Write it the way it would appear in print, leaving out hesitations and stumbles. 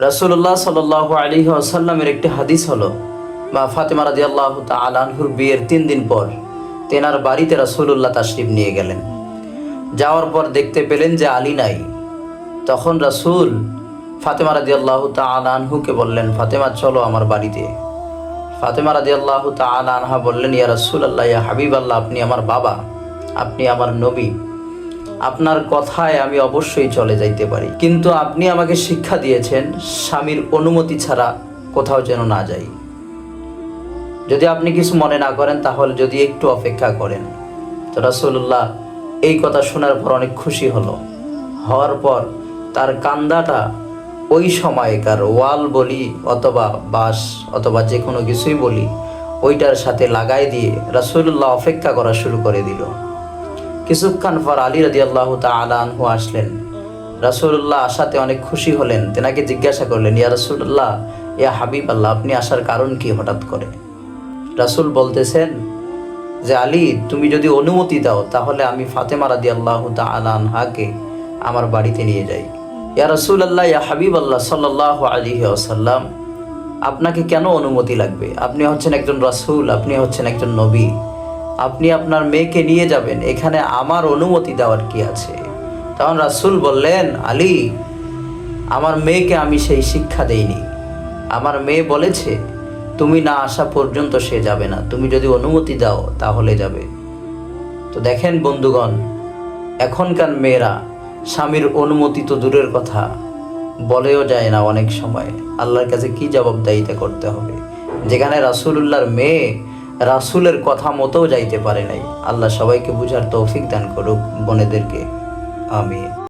রাসূলুল্লাহ সাল্লাল্লাহু আলাইহি ওয়াসাল্লামের একটি হাদিস হলো, মা ফাতেমা রাদিয়াল্লাহু তাআলা আনহুর বিয়ের 3 দিন পর তেনার বাড়িতে রাসূলুল্লাহ তাশরিফ নিয়ে গেলেন। যাওয়ার পর দেখতে পেলেন যে আলী নাই। তখন রাসূল ফাতেমা রাদিয়াল্লাহু তাআলা আনহুকে বললেন, ফাতেমা চলো আমার বাড়িতে। ফাতেমা রাদিয়াল্লাহু তাআলা আনহা বললেন, ইয়া রাসূলুল্লাহ, ইয়া হাবিবাল্লাহ, আপনি আমার বাবা, আপনি আমার নবী, আপনার কথায় আমি অবশ্যই চলে যাইতে পারি, কিন্তু আপনি আমাকে শিক্ষা দিয়েছেন স্বামীর অনুমতি ছাড়া কোথাও যেন না যাই। যদি আপনি কিছু মনে না করেন তাহলে যদি একটু অপেক্ষা করেন। তো রাসূলুল্লাহ এই কথা শোনার পর অনেক খুশি হওয়ার পর তার কান্দাটা ওই সময়কার ওয়াল বলি অথবা বাঁশ অথবা যে কোনো কিছুই বলি ওইটার সাথে লাগাই দিয়ে রাসূলুল্লাহ অপেক্ষা করা শুরু করে দিল। কিছুক্ষণ পর আলী রাদিয়াল্লাহু তাআলা আনহু আসলেন। রাসূলুল্লাহ আসাতে অনেক খুশি হলেন। তেনাকে জিজ্ঞাসা করলেন, ইয়া রাসূলুল্লাহ, ইয়া হাবিবাল্লাহ, আপনি আসার কারণ কি হঠাৎ করে? রাসূল বলতেছেন যে, আলী, তুমি যদি অনুমতি দাও তাহলে আমি ফাতেমা রাদিয়াল্লাহু তাআলা আনহাকে আমার বাড়িতে নিয়ে যাই। ইয়া রাসূলুল্লাহ, ইয়া হাবিবাল্লাহ সাল্লাল্লাহু আলাইহি ওয়াসাল্লাম, আপনাকে কেন অনুমতি লাগবে? আপনি হচ্ছেন একজন রাসূল, আপনি হচ্ছেন একজন নবী, আপনি আপনার মেয়েকে নিয়ে যাবেন, এখানে আমার অনুমতি দেওয়ার কি আছে? তখন রাসূল বললেন, আলী, আমার মেয়েকে আমি সেই শিক্ষা দেইনি। আমার মেয়ে বলেছে তুমি না আসা পর্যন্ত সে যাবে না, তুমি যদি অনুমতি দাও তাহলে যাবে। তো দেখেন বন্ধুগণ, এখনকার মেয়েরা স্বামীর অনুমতি তো দূরের কথা, বলেও যায় না। অনেক সময় আল্লাহর কাছে কি জবাবদাহিতা করতে হবে, যেখানে রাসূলুল্লাহর মেয়ে রাসূলের কথা মতোও যাইতে পারে নাই। আল্লাহ সবাইকে বুঝার তৌফিক দান করুক, বোনেদেরকে। আমিন।